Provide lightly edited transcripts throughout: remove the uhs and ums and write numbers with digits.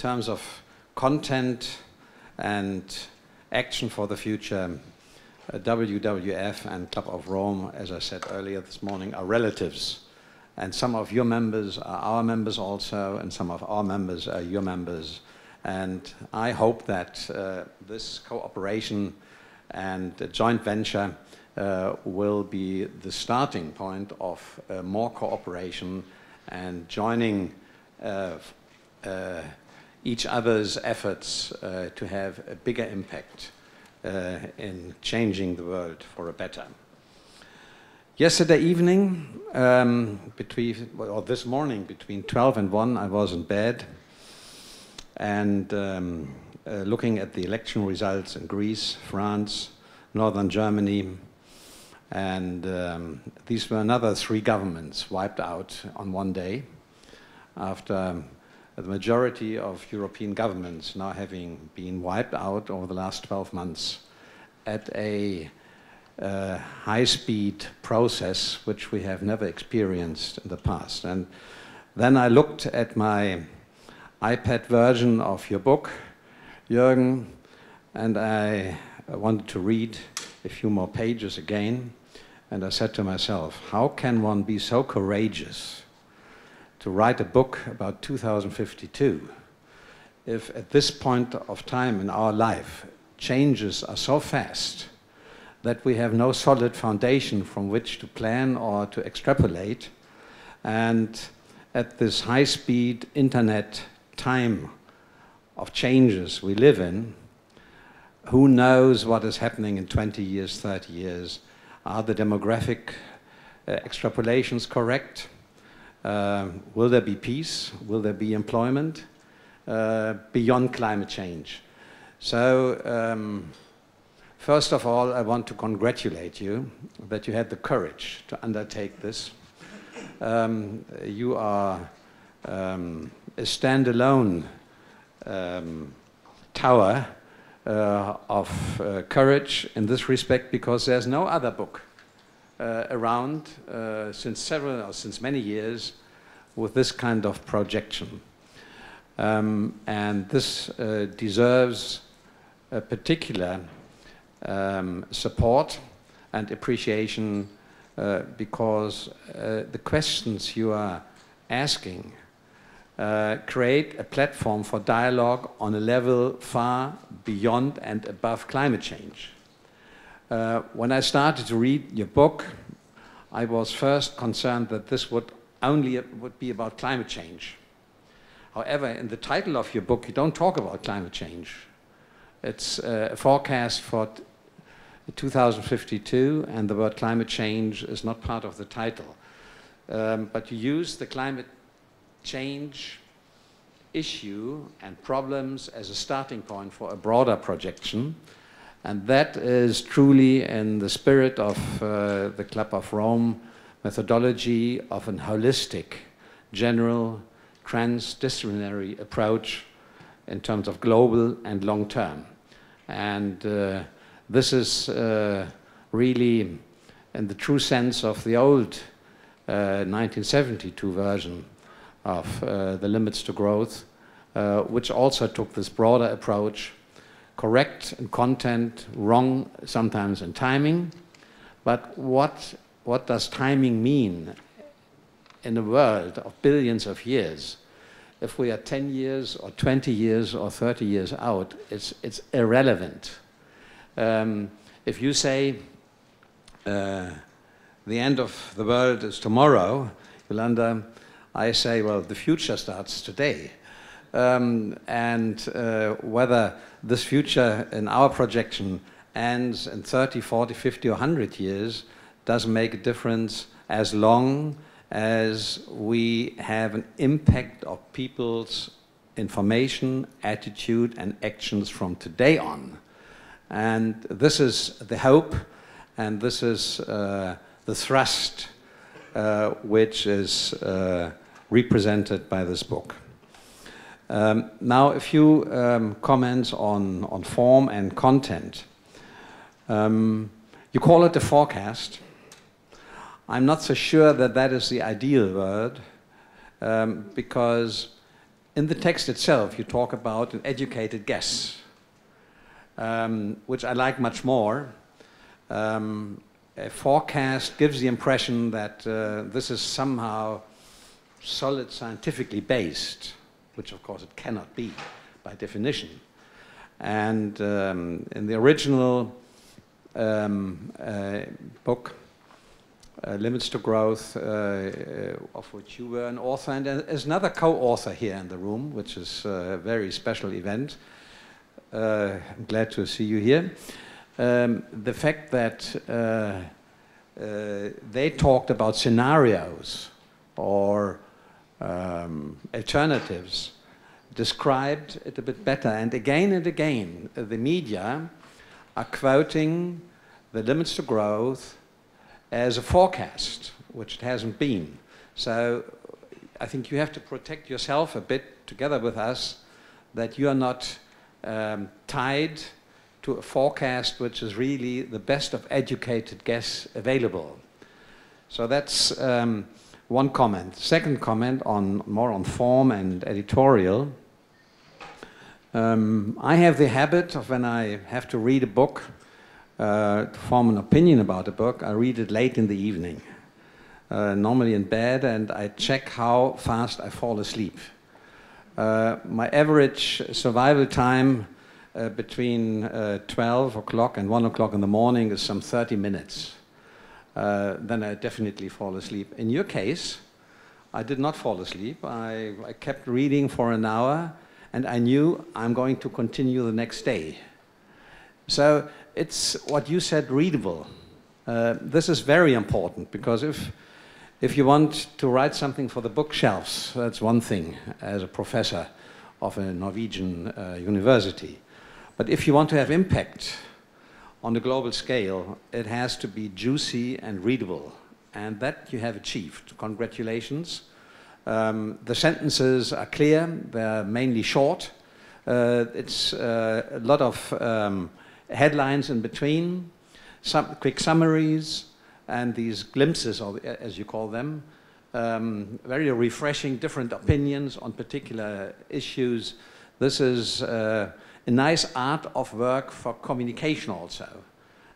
terms of content and action for the future, WWF and Club of Rome, as I said earlier this morning, are relatives. And some of your members are our members also, and some of our members are your members. And I hope that this cooperation and joint venture will be the starting point of more cooperation and joining each other's efforts to have a bigger impact in changing the world for a better. Yesterday evening, or this morning, between 12 and 1, I was in bed and looking at the election results in Greece, France, northern Germany, and these were another 3 governments wiped out on one day after the majority of European governments now having been wiped out over the last 12 months at a high-speed process which we have never experienced in the past. And then I looked at my iPad version of your book, Jorgen, and I wanted to read a few more pages again, and I said to myself, how can one be so courageous to write a book about 2052 if at this point of time in our life changes are so fast that we have no solid foundation from which to plan or to extrapolate, and at this high-speed internet time of changes we live in, who knows what is happening in 20 years, 30 years? Are the demographic extrapolations correct? Will there be peace? Will there be employment beyond climate change? So, first of all, I want to congratulate you that you had the courage to undertake this. You are a standalone tower of courage in this respect, because there's no other book around since many years with this kind of projection. And this deserves a particular support and appreciation because the questions you are asking create a platform for dialogue on a level far beyond and above climate change. When I started to read your book, I was first concerned that this would be about climate change. However, in the title of your book, you don't talk about climate change. It's a forecast for 2052, and the word climate change is not part of the title. But you use the climate change issue and problems as a starting point for a broader projection. And that is truly in the spirit of the Club of Rome methodology of an holistic, general, transdisciplinary approach in terms of global and long term. And this is really in the true sense of the old 1972 version of the limits to growth, which also took this broader approach, correct in content, wrong sometimes in timing. But what does timing mean in a world of billions of years? If we are 10 years or 20 years or 30 years out, it's irrelevant. If you say the end of the world is tomorrow, Yolanda, I say, well, the future starts today. And whether this future in our projection ends in 30, 40, 50 or 100 years doesn't make a difference as long as we have an impact of people's information, attitude and actions from today on. And this is the hope, and this is the thrust which is represented by this book. Now, a few comments on form and content. You call it a forecast. I'm not so sure that that is the ideal word, because in the text itself, you talk about an educated guess, which I like much more. A forecast gives the impression that this is somehow solid scientifically based, which of course it cannot be by definition. And in the original book, Limits to Growth, of which you were an author, and there's another co-author here in the room, which is a very special event. I'm glad to see you here. The fact that they talked about scenarios or alternatives described it a bit better. And again, the media are quoting the limits to growth as a forecast, which it hasn't been. So I think you have to protect yourself a bit together with us, that you are not tied to a forecast which is really the best of educated guess available. So that's one comment. Second comment, more on form and editorial. I have the habit of, when I have to read a book, to form an opinion about a book, I read it late in the evening, normally in bed, and I check how fast I fall asleep. My average survival time between 12 o'clock and 1 o'clock in the morning is some 30 minutes. Then I definitely fall asleep. In your case, I did not fall asleep. I kept reading for an hour, and I knew I'm going to continue the next day. So it's what you said, readable. This is very important, because if you want to write something for the bookshelves, that's one thing as a professor of a Norwegian university. But if you want to have impact on the global scale, it has to be juicy and readable. And that you have achieved. Congratulations. The sentences are clear. They're mainly short. It's a lot of headlines in between, some quick summaries, and these glimpses, as you call them, very refreshing, different opinions on particular issues. This is a nice art of work for communication also,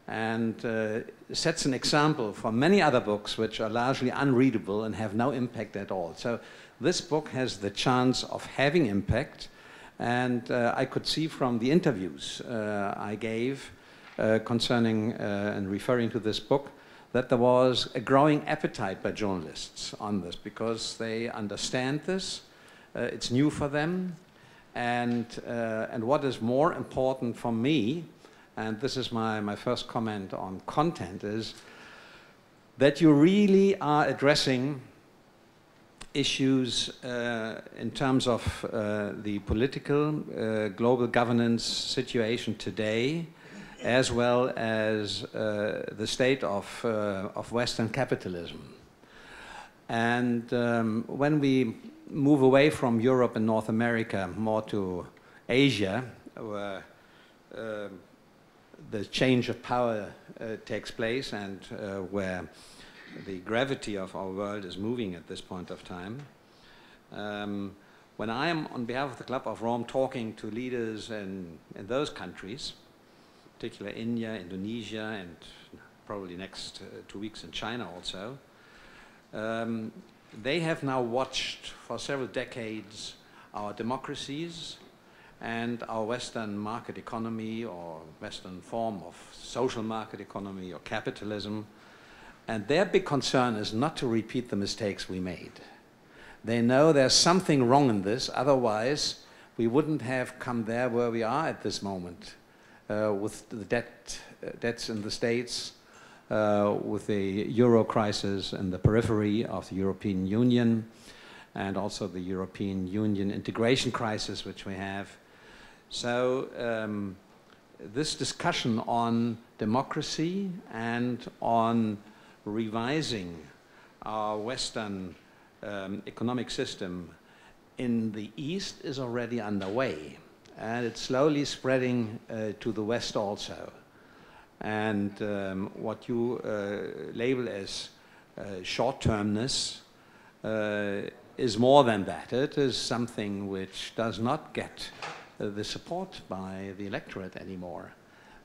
and sets an example for many other books which are largely unreadable and have no impact at all. So this book has the chance of having impact, and I could see from the interviews I gave concerning and referring to this book that there was a growing appetite by journalists on this, because they understand this, it's new for them, and what is more important for me, and this is my first comment on content, is that you really are addressing issues in terms of the political, global governance situation today, as well as the state of Western capitalism. And when we move away from Europe and North America more to Asia, where the change of power takes place, and where the gravity of our world is moving at this point of time. When I am, on behalf of the Club of Rome, talking to leaders in those countries, particularly India, Indonesia, and probably next 2 weeks in China also, they have now watched for several decades our democracies and our Western market economy, or Western form of social market economy or capitalism. And their big concern is not to repeat the mistakes we made. They know there's something wrong in this, otherwise we wouldn't have come there where we are at this moment, with the debts in the States, with the Euro crisis in the periphery of the European Union, and also the European Union integration crisis which we have. So this discussion on democracy and on revising our Western economic system in the East is already underway, and it's slowly spreading to the West also. And what you label as short-termness is more than that. It is something which does not get the support by the electorate anymore.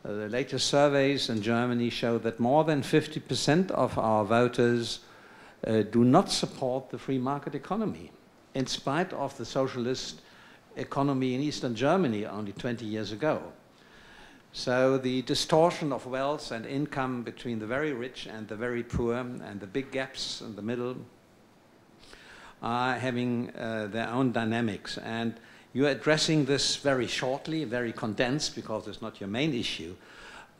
The latest surveys in Germany show that more than 50% of our voters do not support the free market economy, in spite of the socialist economy in Eastern Germany only 20 years ago. So the distortion of wealth and income between the very rich and the very poor, and the big gaps in the middle, are having their own dynamics. And you're addressing this very shortly, very condensed, because it's not your main issue,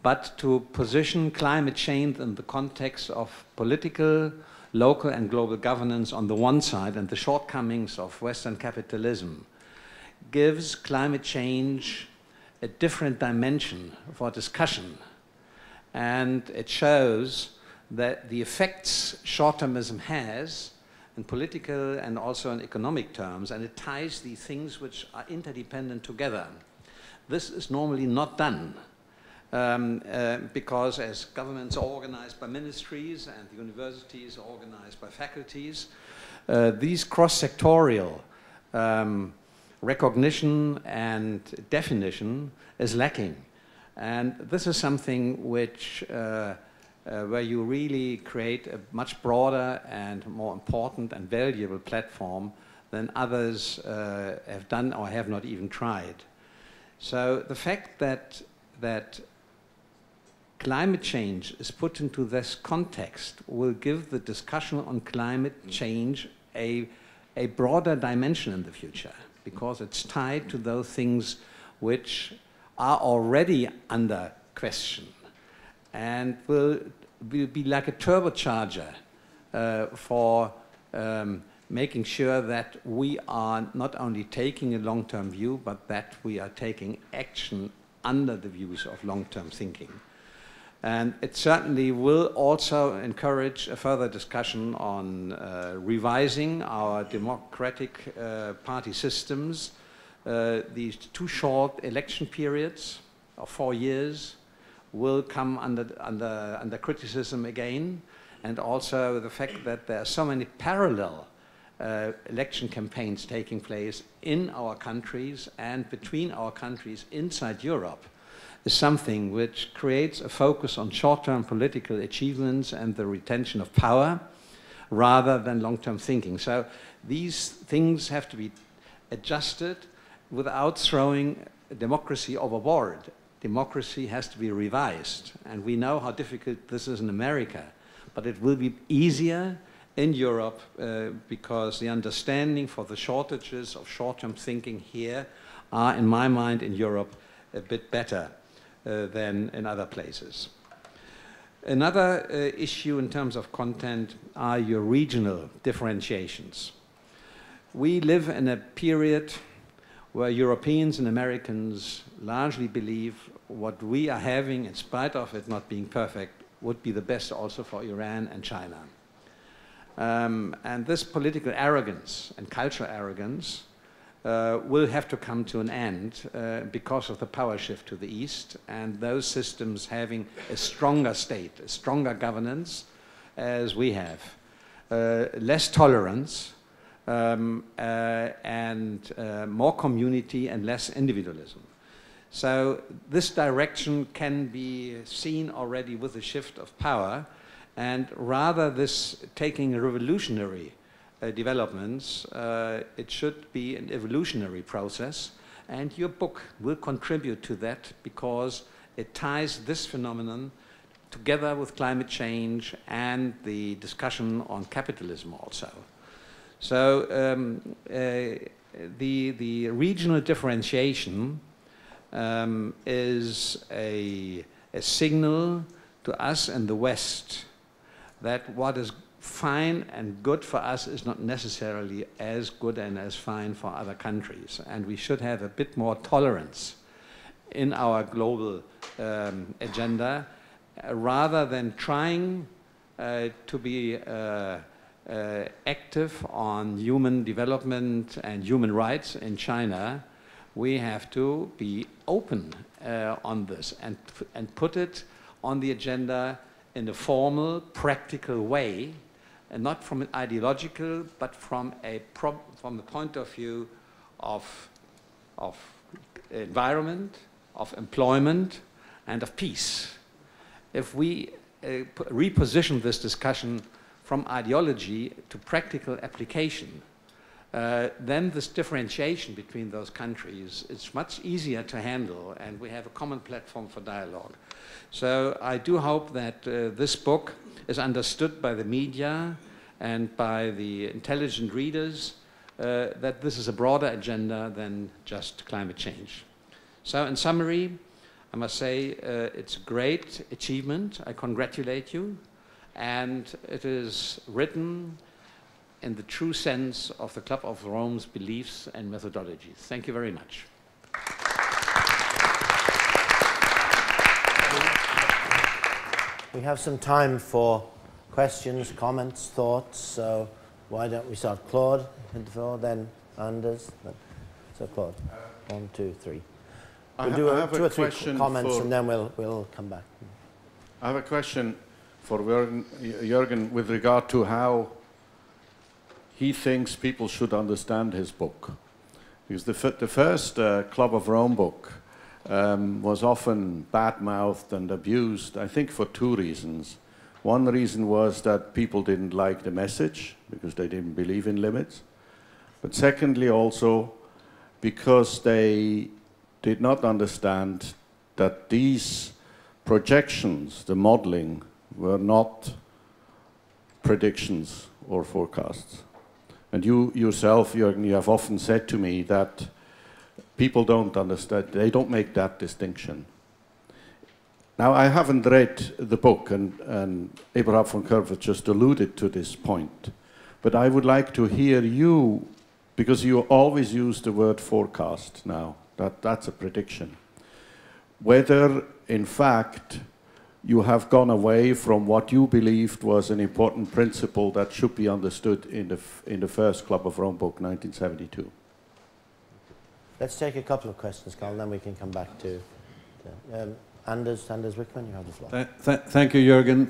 but to position climate change in the context of political, local and global governance on the one side, and the shortcomings of Western capitalism, gives climate change a different dimension for discussion. And it shows that the effects short-termism has in political and also in economic terms, and it ties the things which are interdependent together. This is normally not done because as governments are organized by ministries and the universities are organized by faculties, these cross-sectorial recognition and definition is lacking. And this is something which where you really create a much broader and more important and valuable platform than others have done or have not even tried. So the fact that climate change is put into this context will give the discussion on climate change a broader dimension in the future, because it's tied to those things which are already under question, and will be like a turbocharger for making sure that we are not only taking a long-term view, but that we are taking action under the views of long-term thinking. And it certainly will also encourage a further discussion on revising our democratic party systems. These too short election periods of 4 years will come under criticism again, and also the fact that there are so many parallel election campaigns taking place in our countries and between our countries inside Europe is something which creates a focus on short-term political achievements and the retention of power rather than long-term thinking. So these things have to be adjusted without throwing democracy overboard. Democracy has to be revised, and we know how difficult this is in America, but it will be easier in Europe because the understanding for the shortages of short-term thinking here are, in my mind, in Europe a bit better than in other places. Another issue in terms of content are your regional differentiations. We live in a period where Europeans and Americans largely believe what we are having, in spite of it not being perfect, would be the best also for Iran and China. And this political arrogance and cultural arrogance will have to come to an end because of the power shift to the east, and those systems having a stronger state, a stronger governance as we have, less tolerance, and more community and less individualism. So this direction can be seen already with the shift of power, and rather this taking a revolutionary developments, it should be an evolutionary process, and your book will contribute to that because it ties this phenomenon together with climate change and the discussion on capitalism also. So the regional differentiation is a signal to us in the West that what is fine and good for us is not necessarily as good and as fine for other countries. And we should have a bit more tolerance in our global agenda rather than trying to be active on human development and human rights in China. We have to be open on this and put it on the agenda in a formal, practical way and not from an ideological, but from the point of view of environment, of employment, and of peace. If we reposition this discussion from ideology to practical application, then this differentiation between those countries is much easier to handle, and we have a common platform for dialogue. So I do hope that this book is understood by the media and by the intelligent readers, that this is a broader agenda than just climate change. So in summary, I must say it's a great achievement. I congratulate you. And it is written in the true sense of the Club of Rome's beliefs and methodologies. Thank you very much. We have some time for questions, comments, thoughts, so why don't we start? Claude, then Anders. So Claude, 1, 2, 3. We'll do 2 or 3 comments and then we'll come back. I have a question for Jorgen with regard to how he thinks people should understand his book. Because the first Club of Rome book was often bad-mouthed and abused, I think for 2 reasons. One reason was that people didn't like the message, because they didn't believe in limits. But secondly also, because they did not understand that these projections, the modeling, were not predictions or forecasts. And you yourself, Jorgen, you have often said to me that people don't understand, they don't make that distinction. Now, I haven't read the book, and Eberhard von Körfer just alluded to this point, but I would like to hear you, because you always use the word forecast now, that's a prediction, whether, in fact, you have gone away from what you believed was an important principle that should be understood in the first Club of Rome book, 1972. Let's take a couple of questions, Carl, and then we can come back to Anders Wickman, you have the floor. Thank you, Jorgen.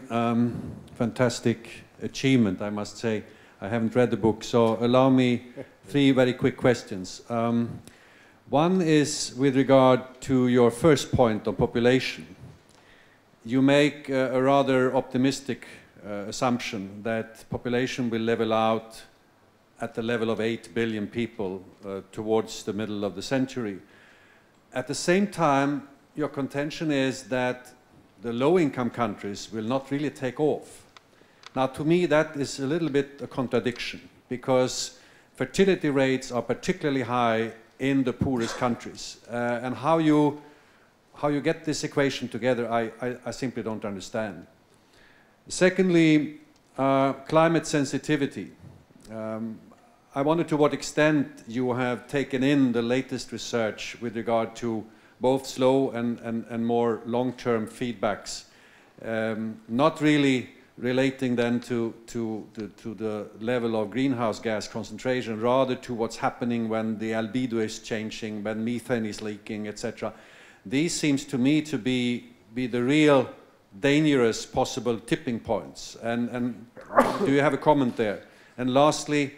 Fantastic achievement, I must say. I haven't read the book, so allow me 3 very quick questions. One is with regard to your first point on population. You make a rather optimistic assumption that population will level out at the level of 8 billion people towards the middle of the century. At the same time, your contention is that the low-income countries will not really take off. Now, to me, that is a little bit a contradiction, because fertility rates are particularly high in the poorest countries. And how you get this equation together, I simply don't understand. Secondly, climate sensitivity. I wonder to what extent you have taken in the latest research with regard to both slow and more long-term feedbacks, not really relating then to the level of greenhouse gas concentration, rather to what's happening when the albedo is changing, when methane is leaking, etc. These seems to me to be the real dangerous possible tipping points. And do you have a comment there? And lastly,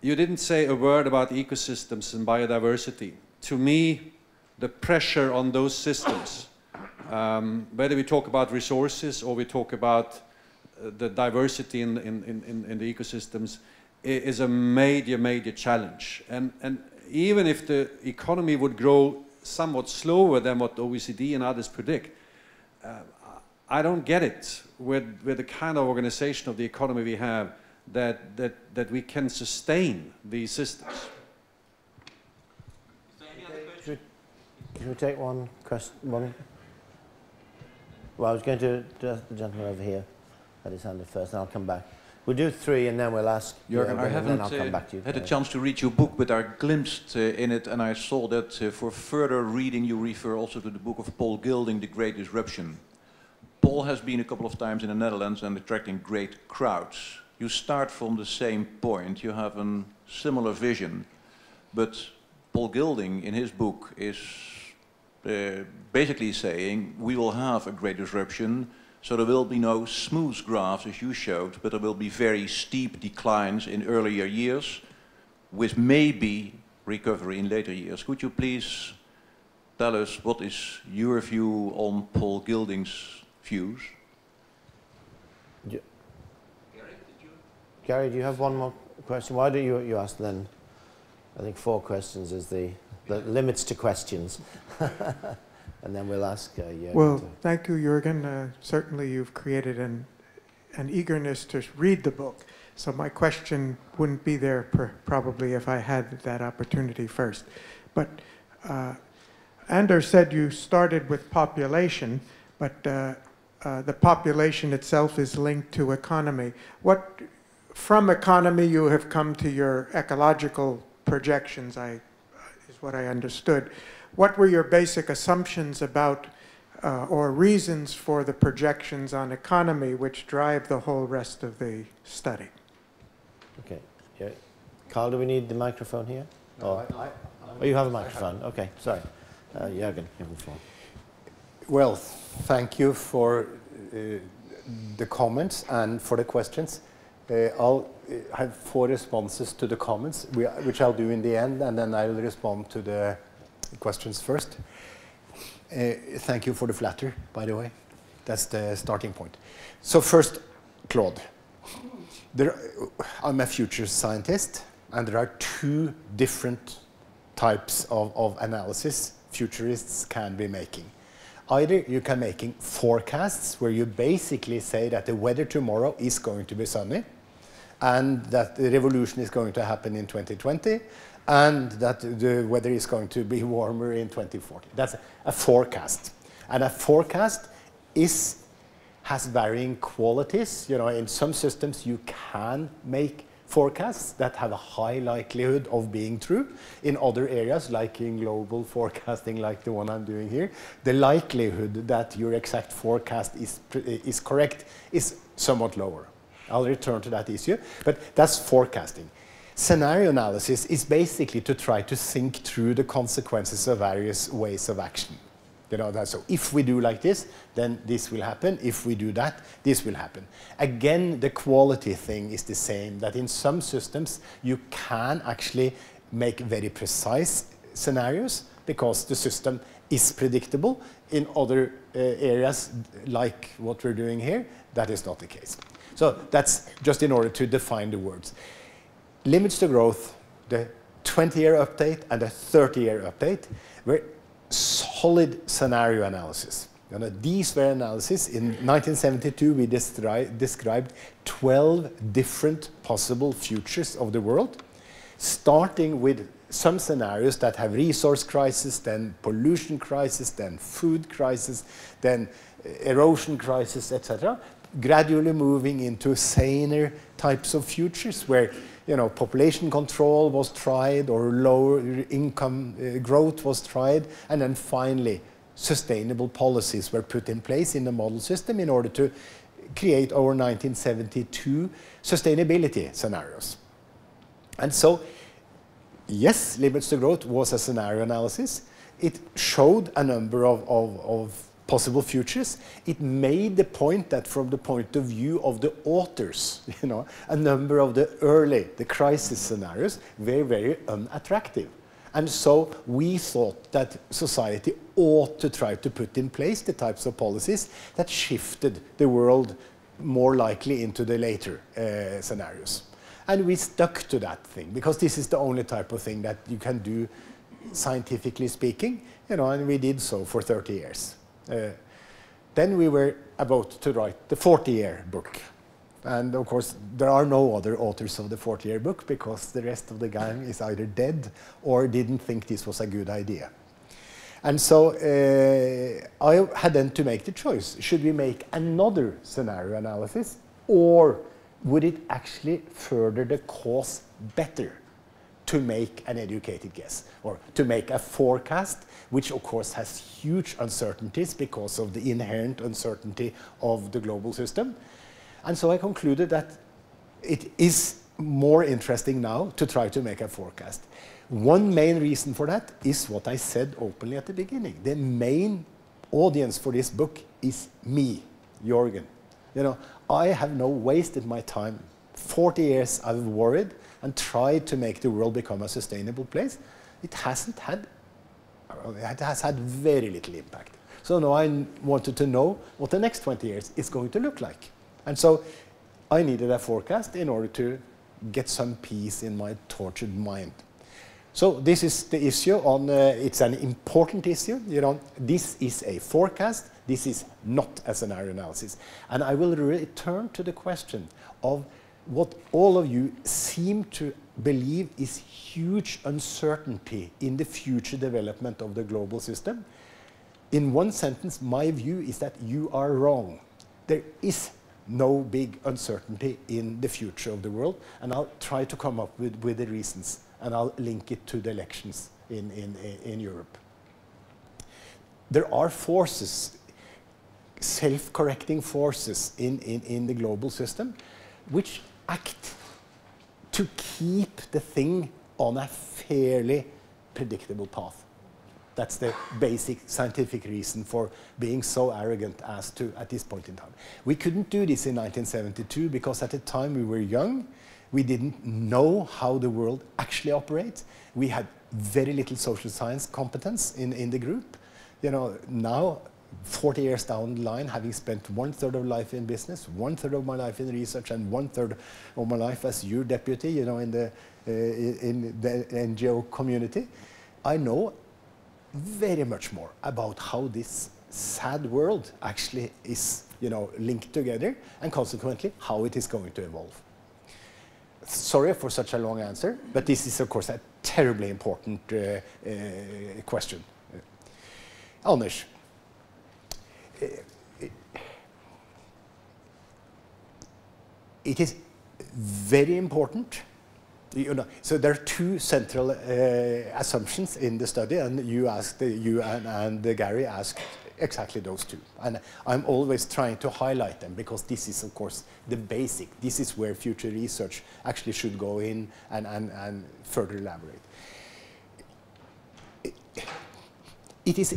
you didn't say a word about ecosystems and biodiversity. To me, the pressure on those systems, whether we talk about resources or we talk about the diversity in the ecosystems, is a major challenge. And even if the economy would grow somewhat slower than what the OECD and others predict, I don't get it with the kind of organization of the economy we have, that we can sustain these systems. Should we take one question? Well, I was going to the gentleman over here had his hand up first, and I'll come back. We'll do 3, and then we'll ask Jorgen, I haven't had a chance to read your book, but I glimpsed in it, and I saw that for further reading you refer also to the book of Paul Gilding, The Great Disruption. Paul has been a couple of times in the Netherlands and attracting great crowds. You start from the same point, you have a similar vision, but Paul Gilding in his book is basically saying we will have a great disruption So there will be no smooth graphs as you showed, but there will be very steep declines in earlier years, with maybe recovery in later years. Could you please tell us what is your view on Paul Gilding's views? Gary, do you have one more question? Why don't you ask then? I think 4 questions is the limits to questions. And then we'll ask Jorgen. Well, thank you, Jorgen. Certainly you've created an eagerness to read the book. So my question wouldn't be there probably if I had that opportunity first. But Anders said you started with population, but the population itself is linked to economy. From economy you have come to your ecological projections, is what I understood. What were your basic assumptions about or reasons for the projections on economy which drive the whole rest of the study? Okay. Yeah. Carl, do we need the microphone here? No, oh, you have a microphone. Okay, sorry. Jorgen, you have the floor. Well, thank you for the comments and for the questions. I'll have 4 responses to the comments, which I'll do in the end, and then I'll respond to the questions first. Thank you for the flatter, by the way. That's the starting point. So first, Claude. I'm a future scientist, and there are 2 different types of analysis futurists can be making. Either you can making forecasts where you basically say that the weather tomorrow is going to be sunny, and that the revolution is going to happen in 2020, and that the weather is going to be warmer in 2040. That's a forecast. And a forecast has varying qualities. You know, in some systems you can make forecasts that have a high likelihood of being true. In other areas, like in global forecasting, like the one I'm doing here, the likelihood that your exact forecast is correct is somewhat lower. I'll return to that issue, but that's forecasting. Scenario analysis is basically to try to think through the consequences of various ways of action. You know, so if we do like this, then this will happen. If we do that, this will happen. Again, the quality thing is the same, that in some systems you can actually make very precise scenarios because the system is predictable. In other areas, like what we're doing here, that is not the case. So that's just in order to define the words. Limits to growth, the 20-year update and the 30-year update were solid scenario analysis. You know, these were analysis. In 1972, we described 12 different possible futures of the world, starting with some scenarios that have resource crisis, then pollution crisis, then food crisis, then erosion crisis, etc., gradually moving into saner types of futures where, you know, population control was tried or lower income growth was tried, and then finally sustainable policies were put in place in the model system in order to create our 1972 sustainability scenarios. And so, yes, limits to growth was a scenario analysis. It showed a number of possible futures. It made the point that from the point of view of the authors, you know, a number of the crisis scenarios were very unattractive. And so we thought that society ought to try to put in place the types of policies that shifted the world more likely into the later scenarios. And we stuck to that thing because this is the only type of thing that you can do scientifically speaking, you know, and we did so for 30 years. Then we were about to write the 40-year book. And of course, there are no other authors of the 40-year book because the rest of the gang is either dead or didn't think this was a good idea. And so I had then to make the choice. Should we make another scenario analysis, or would it actually further the cause better to make an educated guess, or to make a forecast, which of course has huge uncertainties because of the inherent uncertainty of the global system. And so I concluded that it is more interesting now to try to make a forecast. One main reason for that is what I said openly at the beginning. The main audience for this book is me. Jorgen. You know, I have no wasted my time. 40 years I've worried and tried to make the world become a sustainable place. It has had very little impact. So now I wanted to know what the next 20 years is going to look like. And so I needed a forecast in order to get some peace in my tortured mind. So this is the issue on, it's an important issue, you know, this is a forecast, this is not a scenario analysis. And I will return to the question of what all of you seem to believe is huge uncertainty in the future development of the global system. In one sentence, my view is that you are wrong. There is no big uncertainty in the future of the world, and I'll try to come up with the reasons, and I'll link it to the elections in Europe. There are forces, self-correcting forces in the global system, which act to keep the thing on a fairly predictable path. That's the basic scientific reason for being so arrogant as to, at this point in time. We couldn't do this in 1972 because at the time we were young. We didn't know how the world actually operates. We had very little social science competence in the group. You know, now, 40 years down the line, having spent 1/3 of life in business, 1/3 of my life in research, and 1/3 of my life as your deputy, you know, in the NGO community, I know very much more about how this sad world actually is, you know, linked together, and consequently how it is going to evolve. Sorry for such a long answer, but this is of course a terribly important question. Anders, it is very important. You know, so there are two central assumptions in the study, and you asked, and Gary asked exactly those two. And I'm always trying to highlight them because this is, of course, the basic. This is where future research actually should go in and further elaborate. It is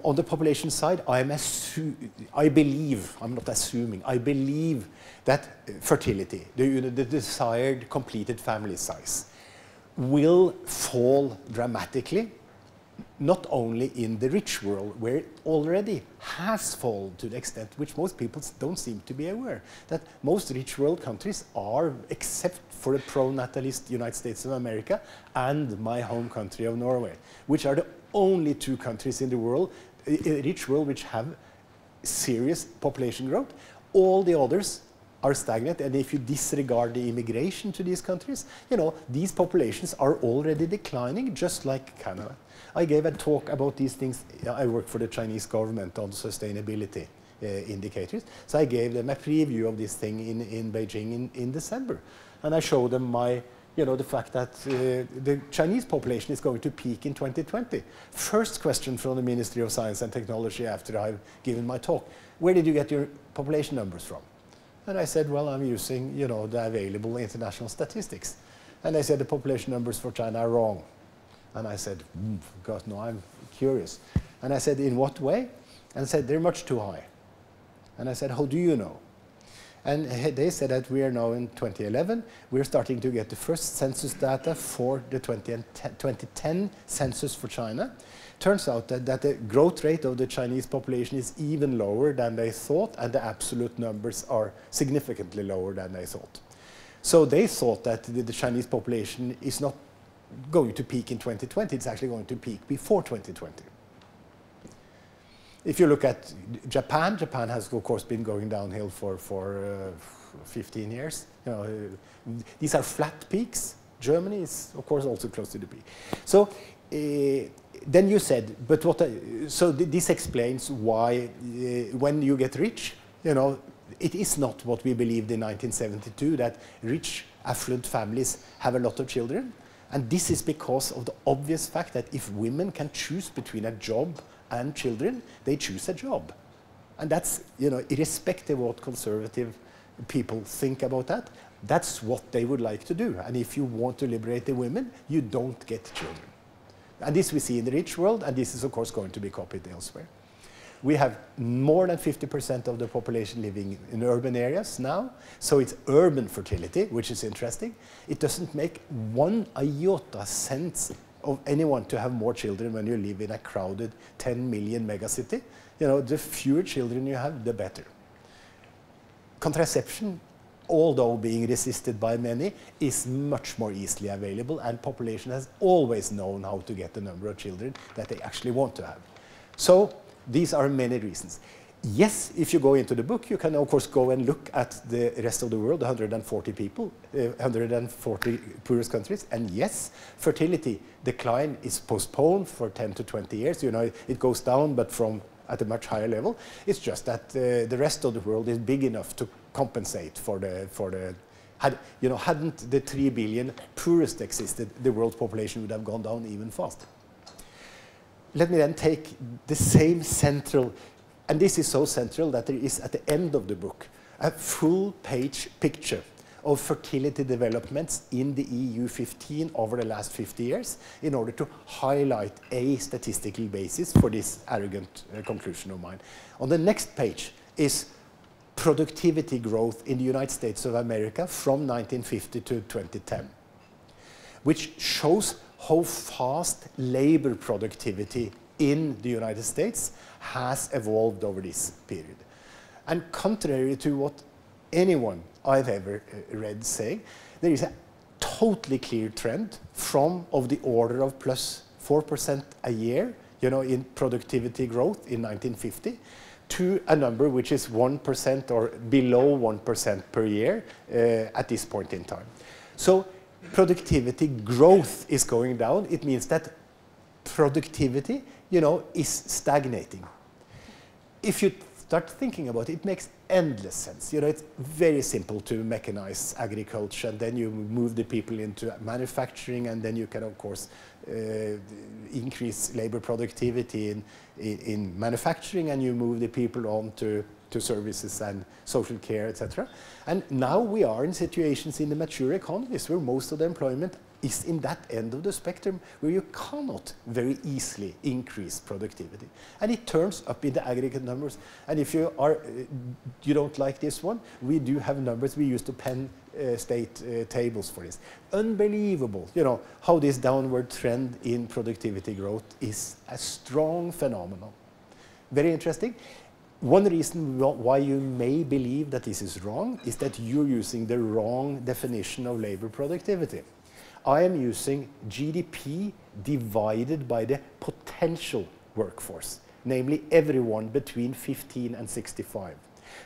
on the population side, I believe, I'm not assuming, I believe that fertility, the desired completed family size, will fall dramatically, not only in the rich world, where it already has fallen to the extent which most people don't seem to be aware, that most rich world countries are, except for the pro-natalist United States of America and my home country of Norway, which are the only two countries in the world, rich world, which have serious population growth. All the others are stagnant, and if you disregard the immigration to these countries, you know, these populations are already declining, just like Canada. I gave a talk about these things. I work for the Chinese government on sustainability indicators, so I gave them a preview of this thing in Beijing in December, and I showed them my, you know, the fact that the Chinese population is going to peak in 2020. First question from the Ministry of Science and Technology after I've given my talk: where did you get your population numbers from? And I said, well, I'm using, you know, the available international statistics. And they said the population numbers for China are wrong. And I said, God, no, I'm curious. And I said, in what way? And said, they're much too high. And I said, how do you know? And they said that we are now in 2011. We're starting to get the first census data for the 2010 census for China. Turns out that the growth rate of the Chinese population is even lower than they thought, and the absolute numbers are significantly lower than they thought. So they thought that the Chinese population is not going to peak in 2020, it's actually going to peak before 2020. If you look at Japan, Japan has of course been going downhill for 15 years. You know, these are flat peaks. Germany is of course also close to the peak. So then you said, but what? So this explains why when you get rich, you know, it is not what we believed in 1972, that rich, affluent families have a lot of children. And this is because of the obvious fact that if women can choose between a job and children, they choose a job. And that's, you know, irrespective of what conservative people think about that, that's what they would like to do. And if you want to liberate the women, you don't get children. And this we see in the rich world, and this is of course going to be copied elsewhere. We have more than 50% of the population living in urban areas now, so it's urban fertility, which is interesting. It doesn't make one iota sense of anyone to have more children when you live in a crowded 10 million megacity. You know, the fewer children you have, the better. Contraception, although being resisted by many, is much more easily available, and population has always known how to get the number of children that they actually want to have. So these are many reasons. Yes, if you go into the book, you can of course go and look at the rest of the world, 140 people, 140 poorest countries, and yes, fertility decline is postponed for 10 to 20 years. You know, it goes down, but from at a much higher level. It's just that the rest of the world is big enough to compensate for the hadn't the 3 billion poorest existed, the world population would have gone down even faster. Let me then take the same central, and this is so central that there is at the end of the book a full-page picture of fertility developments in the EU 15 over the last 50 years in order to highlight a statistical basis for this arrogant conclusion of mine. On the next page is productivity growth in the United States of America from 1950 to 2010, which shows how fast labor productivity in the United States has evolved over this period. And contrary to what anyone I've ever read say, there is a totally clear trend from of the order of plus 4% a year, you know, in productivity growth in 1950, to a number which is 1% or below 1% per year at this point in time. So productivity growth is going down. It means that productivity, you know, is stagnating. If you start thinking about it, it makes endless sense. You know, it's very simple to mechanize agriculture, and then you move the people into manufacturing, and then you can, of course, increase labor productivity in manufacturing, and you move the people on to services and social care, etc. And now we are in situations in the mature economies where most of the employment is in that end of the spectrum where you cannot very easily increase productivity. And it turns up in the aggregate numbers. And if you don't like this one, we do have numbers. We used to pen state tables for this. Unbelievable, you know, how this downward trend in productivity growth is a strong phenomenon. Very interesting. One reason why you may believe that this is wrong is that you're using the wrong definition of labor productivity. I am using GDP divided by the potential workforce, namely everyone between 15 and 65.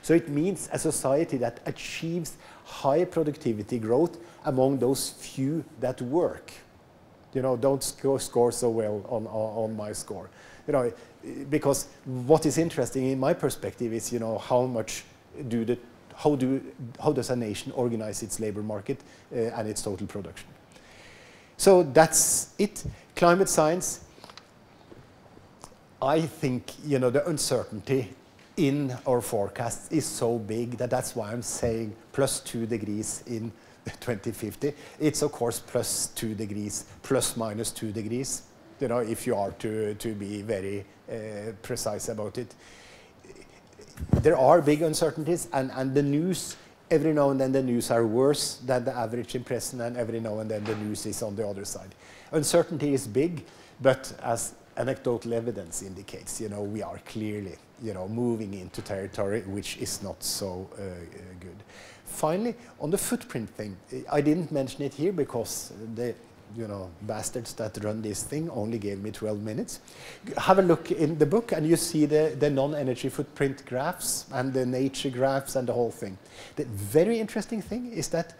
So it means a society that achieves high productivity growth among those few that work. You know, don't score so well on my score. You know, because what is interesting in my perspective is, you know, how does a nation organize its labor market and its total production. So that's it. Climate science. I think, you know, the uncertainty in our forecasts is so big that that's why I'm saying plus 2 degrees in 2050. It's of course plus 2 degrees, plus minus 2 degrees. You know, if you are to be very precise about it. There are big uncertainties, and the news, every now and then the news are worse than the average impression, and every now and then the news is on the other side. Uncertainty is big, but as anecdotal evidence indicates, you know, we are clearly, you know, moving into territory which is not so good. Finally, on the footprint thing, I didn't mention it here because the bastards that run this thing only gave me 12 minutes. Have a look in the book and you see the non-energy footprint graphs and the nature graphs and the whole thing. The very interesting thing is that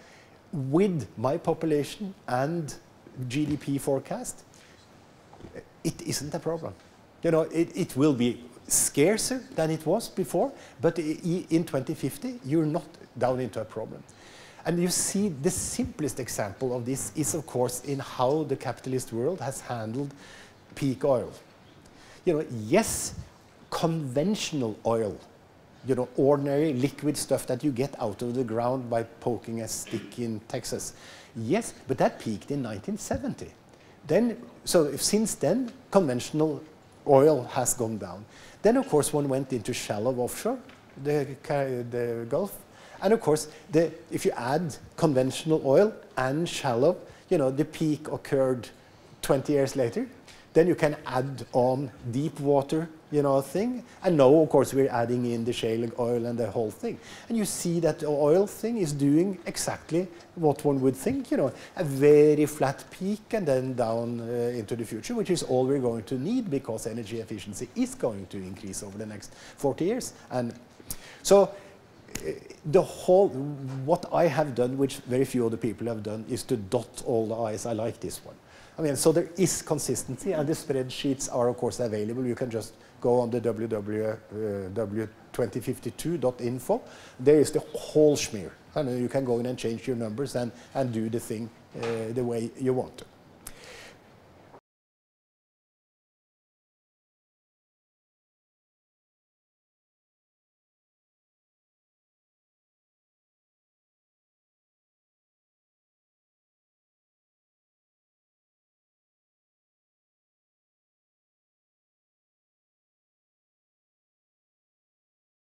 with my population and GDP forecast, it isn't a problem. You know, it will be scarcer than it was before, but in 2050, you're not down into a problem. And you see the simplest example of this is, of course, in how the capitalist world has handled peak oil. You know, yes, conventional oil, you know, ordinary liquid stuff that you get out of the ground by poking a stick in Texas. Yes, but that peaked in 1970. Then, so since then, conventional oil has gone down. Then, of course, one went into shallow offshore, the Gulf. And, of course, if you add conventional oil and shallow, you know, the peak occurred 20 years later. Then you can add on deep water, you know, thing. And now, of course, we're adding in the shale oil and the whole thing. And you see that the oil thing is doing exactly what one would think, you know, a very flat peak and then down into the future, which is all we're going to need because energy efficiency is going to increase over the next 40 years. And so what I have done, which very few other people have done, is to dot all the I's. I like this one. I mean, so there is consistency, and the spreadsheets are, of course, available. You can just go on the www.2052.info. There is the whole schmear. And you can go in and change your numbers and do the thing the way you want to.